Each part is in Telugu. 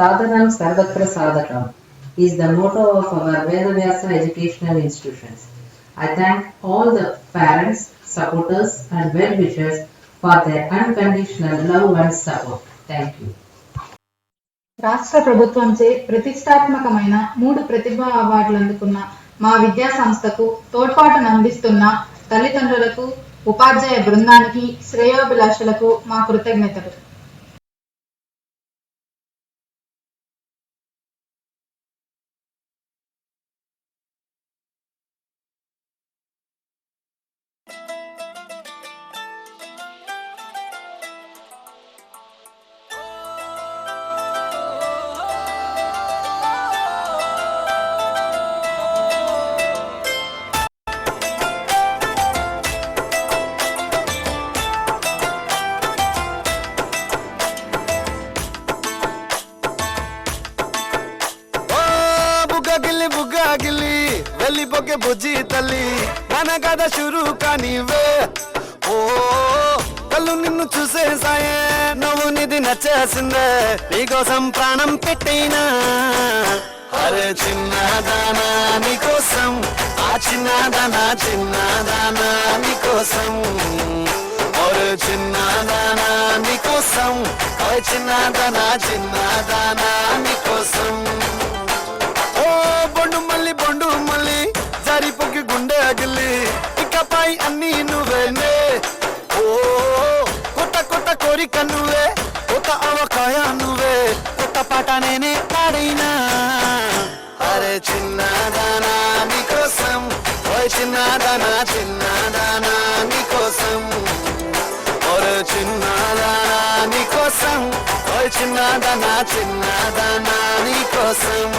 Sadhanam Sarvatra Sadhakam is the motto of our Vedavyasa educational institutions. I thank all the parents, supporters and well-wishers for their unconditional love and support. Thank you. రాష్ట్ర ప్రభుత్వంచే ప్రతిష్టాత్మకమైన 3 ప్రతిభా అవార్డులు అందుకున్న మా విద్యా సంస్థకు తోడ్పాటును అందిస్తున్న తల్లిదండ్రులకు, ఉపాధ్యాయ బృందానికి, శ్రేయోభిలాషులకు మా కృతజ్ఞతలు. వెళ్ళిపోకే బుజ్జి తల్లి మన కథ షురు కానివే. ఓ కళ్ళు నిన్ను చూసేసాయే, నువ్వు నిధి నచ్చేసిందే, నీకోసం ప్రాణం పెట్టైనా. అరే చిన్నదానా నీకోసం, ఆ చిన్నదానా చిన్నదానా నీకోసం. ఒరే చిన్నదానా నీకోసం, ఓ చిన్నదానా చిన్నదానా నీకోసం. బొండు మళ్ళీ జారిపోకి గుండె అగిలి, ఇకపై అన్ని నువ్వేనే. ఓ కొత్త కొత్త కోరిక నువ్వే, కొత్త అవకాయ నువ్వే, కొత్త పాట నేనే పాడైనా. అరే చిన్నదానా నీకోసం, ఓ చిన్నదానా చిన్నదానా నీకోసం. ఒరే చిన్నదానా నీకోసం, ఓ చిన్నదానా చిన్నదానా నీకోసం.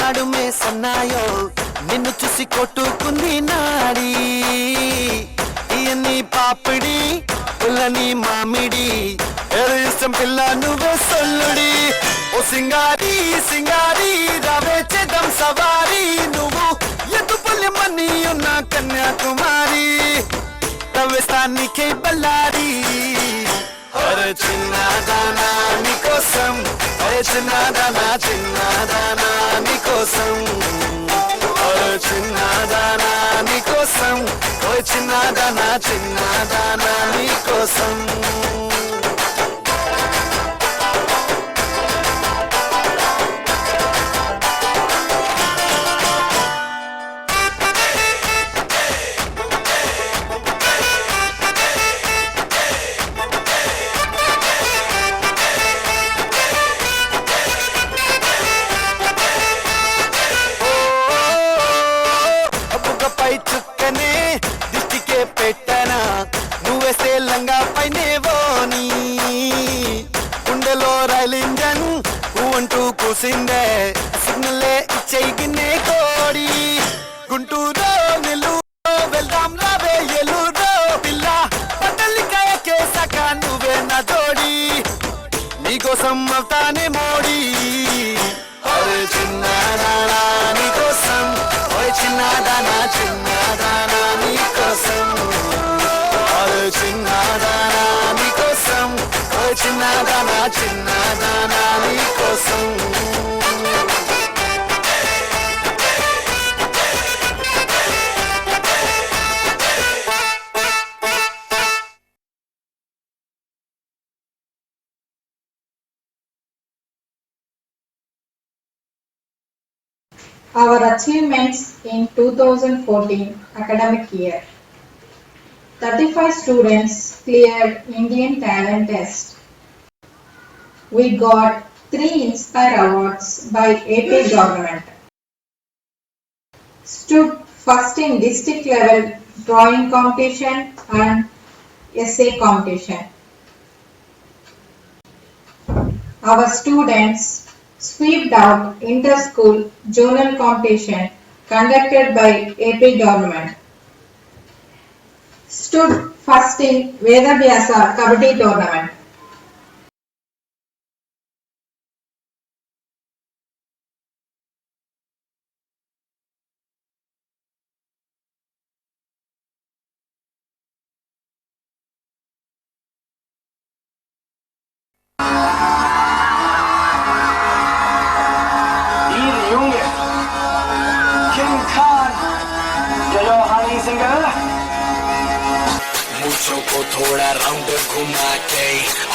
నడుమే సన్నాయో నిన్ను చూసి కొట్టుకుంది నాడి, ఇయన్ని పాపిడి పుల్లని మామిడి, ఏదో ఇష్టం పిల్ల నువ్వే సొల్లుడి. ఓ సింగారి సింగారి రావే చేద్దాం సవారి, నువ్వు ఎదుపల్లి మనీ ఉన్న కన్యాకుమారి, ప్రవేశానికే బల్లారి. అరే చిన్నదానా నీకోసం, అరే చిన్నదానా చిన్నదానా నీకోసం. అరే చిన్నదానా నీకోసం, ఓ చిన్నదానా చిన్నదానా నీకోసం. చుక్కనే దిష్టికే పెట్టనా, నువ్వేస్తే లంగా పైనేవోని, గుండెలో రైలు ఇంజన్ అంటూ కూసిందే, సిగ్నలే ఇచ్చేయి గిన్నే కోడి. గుంటూరో నెల్లూరో వెళ్దాం రావే ఎల్లూరో పిల్ల, పట్టలికాయ కేసాక నువ్వే నా జోడి, నీకోసం అవుతానే మోడీ. అరే చిన్నదానా నీకోసం, ఓయ్ చిన్నదానా చిన్నదానా నీకోసం. అరే చిన్నదానా నీకోసం, ఓయ్ చిన్నదానా చిన్నదానా నీకోసం. Our achievements in 2014 academic year. 35 students cleared Indian Talent Test. We got 3 Inspire Awards by AP government. Stood first in district level drawing competition and essay competition. Our students swept out inter-school journal competition conducted by AP government. Stood first in Veda Vyasa Kabaddi tournament. मूछों को थोड़ा राउंड घुमा के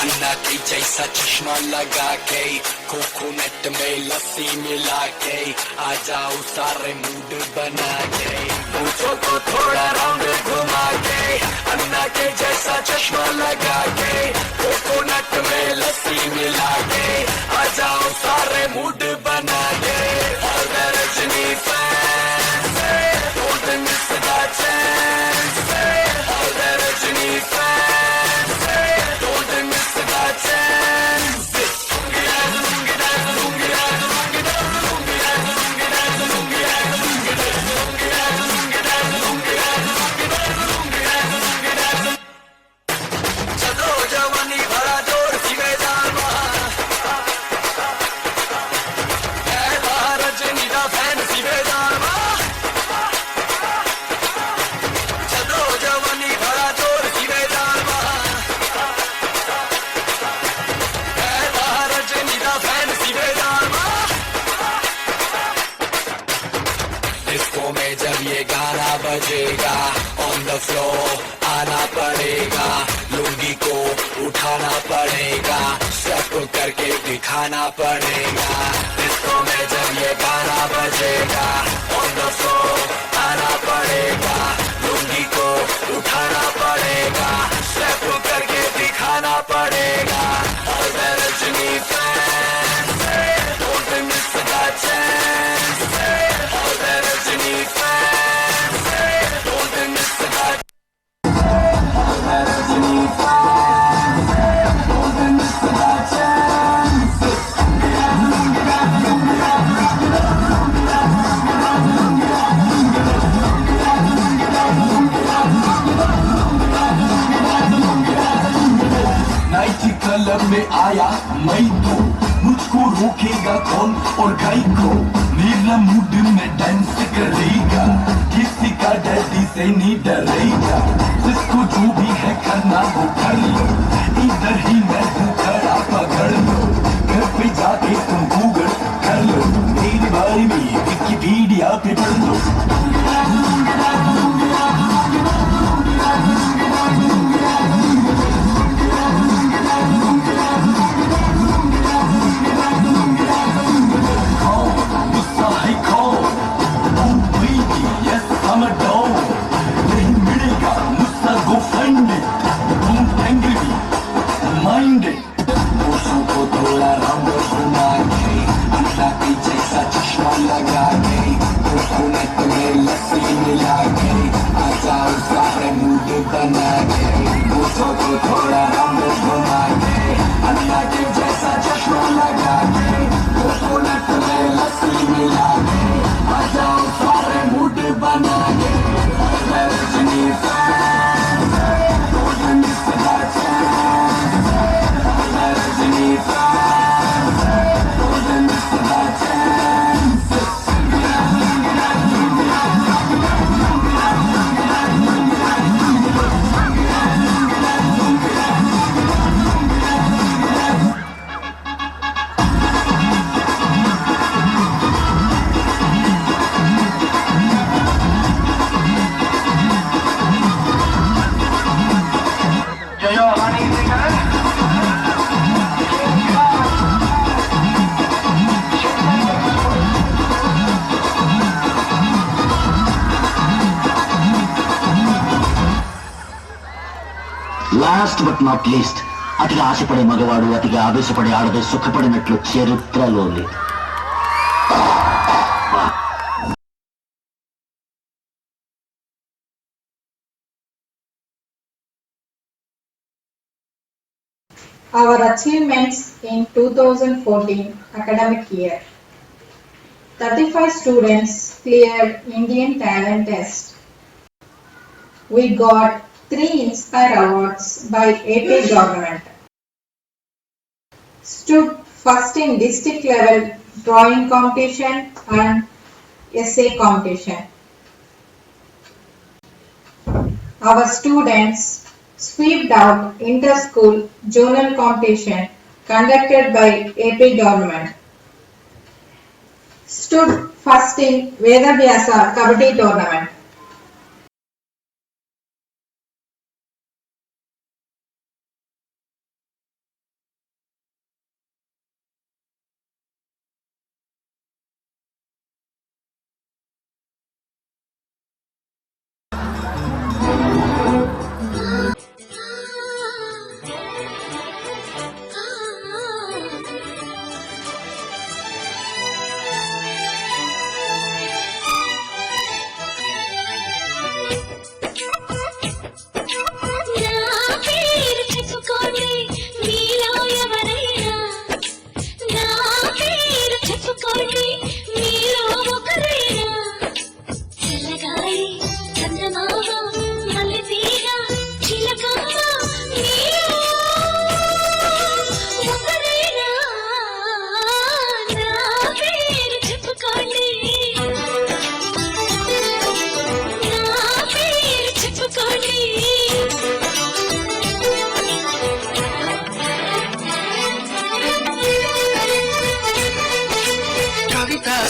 अन्ना के जैसा चश्मा लगा के कोकोनट में लस्सी मिला के आ जाओ सारे मूड बना के मूछों को थोड़ा राउंड घुमा के अन्ना के जैसा चश्मा लगा के कोकोनट में लस्सी मिला के आ जाओ सारे मूड बना के All the Rajni fans, don't miss the chance. All the Rajni fans, don't miss the chance. चलो जवानी भरा जोर सी मैदान रजनी का फैन सी मैदान चलो जवानी भरा जोर सी मैदान रजनी का फैन सी मैदान डिस्को में जब ये गाना बजेगा ऑन द फ्लोर आना पड़ेगा लुंगी को उठाना पड़ेगा स्टेप करके दिखाना पड़ेगा डिस्को में जब ये गाना बजेगा ऑन द फ्लोर आना पड़ेगा लुंगी को उठाना पड़ेगा स्टेप करके दिखाना पड़ेगा All the Rajni fans, don't miss the chance. All the Rajni fans, don't miss the chance. All the Rajni fans, don't miss the chance. Night club में आया मैं तो मुझको रोकेगा कौन और गाय को मेरा मूड में डांस करेगा किसी का डैडी से नहीं डरेगा जिसको जो भी है करना वो कर लो इधर ही मैं हूँ खड़ा पकड़ लो घर पे जाके तुम गूगल कर लो मेरे बारे में विकिपीडिया पे पढ़ लो I'm a dog. नहीं मिलेगा मुझसे go find it. Don't angry me, mind it. मूछों को थोड़ा राउंड घुमा के अन्ना की जैसा चश्मा लगा के कोकोनट में लस्सी मिला के आ जाओ सारे मूड बना के मूछों को थोड़ा राउंड घुमा के अन्ना की जैसा चश्मा लगा के कोकोनट में लस्सी मिला के आ जाओ सारे मूड बना के Rajni fans, don't miss the chance. Rajni fans, don't miss the chance. Yo, honey, singer. Last but not least అతిగా ఆశపడే మగవాడు అతిగా ఆవేశపడే ఆడదే సుఖపడినట్లు చరిత్రలో లేదు. our achievements in 2014 academic year. 35 students cleared Indian Talent Test. We got 3 Inspire Awards by AP government. Stood first in district level drawing competition and essay competition. Our students swept out inter-school journal competition conducted by AP government. Stood first in Vedavyasa Kabaddi tournament.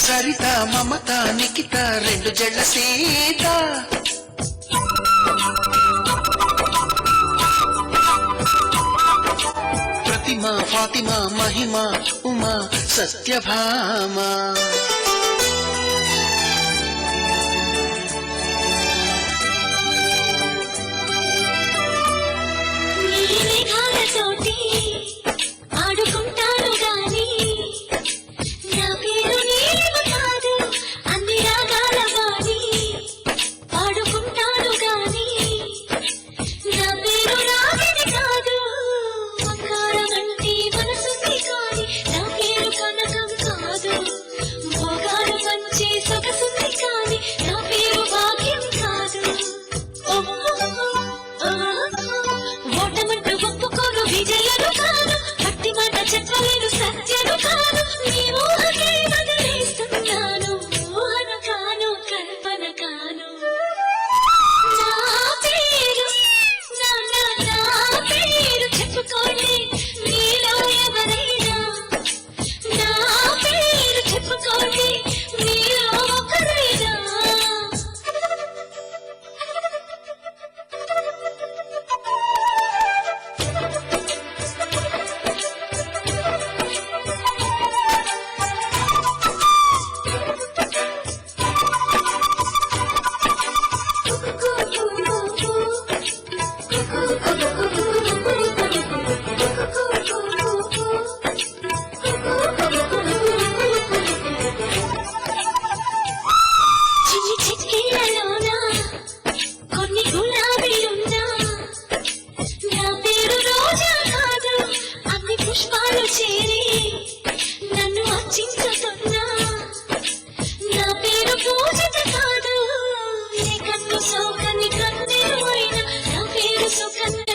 Saritha మమత నిఖిత 2 జళ్ళ సీత ప్రతిమ ఫాతిమా మహిమ ఉమా సత్యభామ ఆడుకుంటాను గాని నా పేరు నీలిమ కాదు అన్ని రాగాల వాణి పాడుకుంటాను గాని నా పేరు రాగిని కాదు బంగారం అంటే మనసుకి కాని నా పేరు కనకం కాదు భోగాలు పంచే సొగసుంది కాని నా పేరు భాగ్యం కాదు ఓటమంటూ ఒప్పుకోను విజయను కాదు భక్తి మాట చెప్పలేను సత్యను కాదు నీ ఊహకే వదిలేస్తున్నాను ఊహన కాను కల్పన కాను నా పేరు నా పేరు చెప్పుకోండి మీలో ఎవరైనా నా పేరు చెప్పుకోండి మీలో ఒకరైనా చిన్ని చిక్కిళ్ళలోనా కొన్ని గులాబీలున్నా నా పేరు రోజా కాదు అన్ని పుష్పాలు చేరి నన్ను అర్చించుతున్నా నా పేరు పూజిత కాదు ఏ కన్ను సోకని కన్నెరు అయినా నా పేరు సుకన్య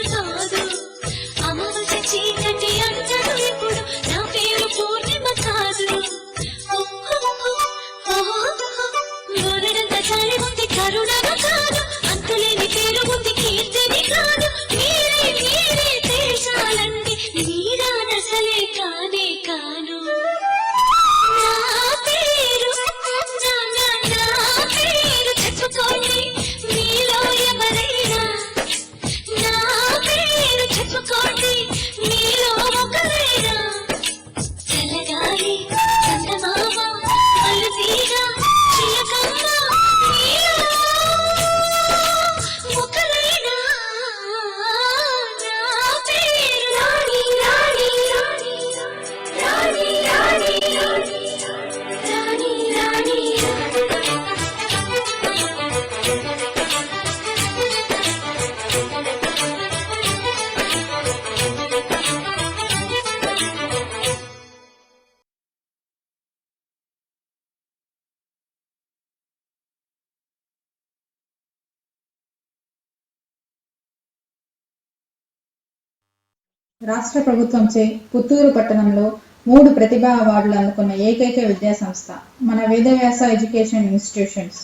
రాష్ట్ర ప్రభుత్వంచే పుత్తూరు పట్టణంలో 3 ప్రతిభా అవార్డులు అందుకున్న ఏకైక విద్యా సంస్థ మన వేదవ్యాస ఎడ్యుకేషన్ ఇన్స్టిట్యూషన్స్.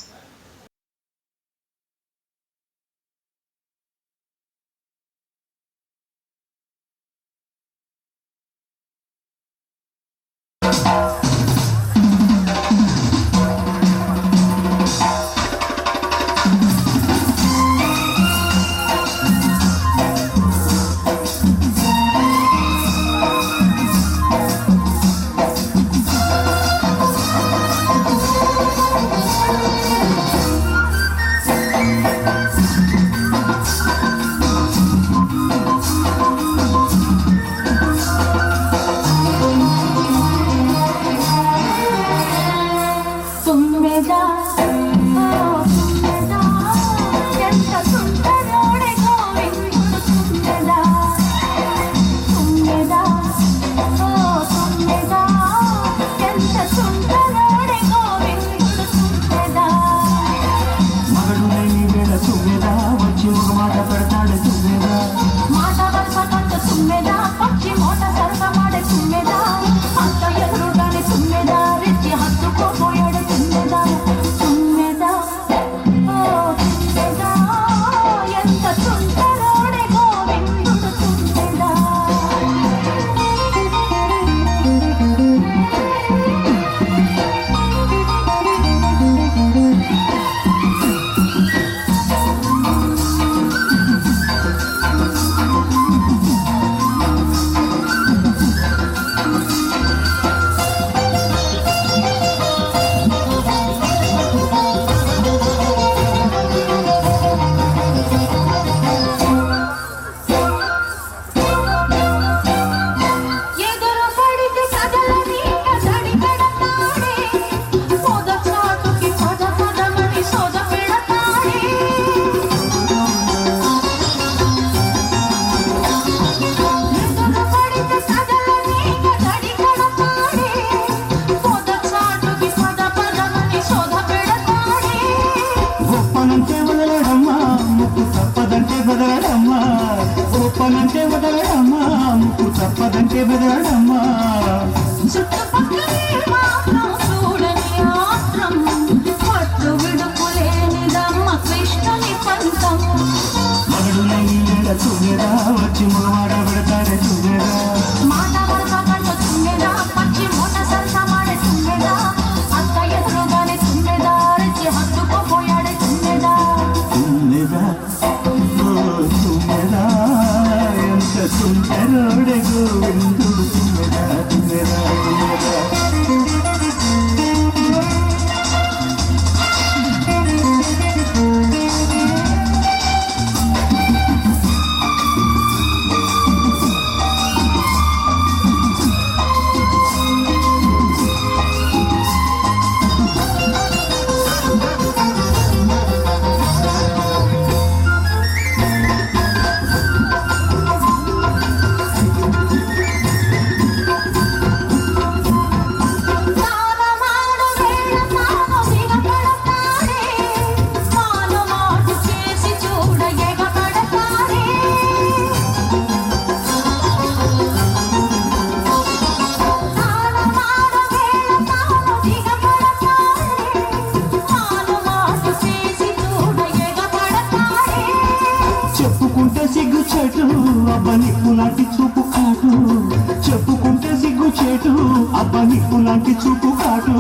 చెప్పుకుంటే సిగ్గు చేటు అబ్బ నిప్పు లాంటి చూపు కాటు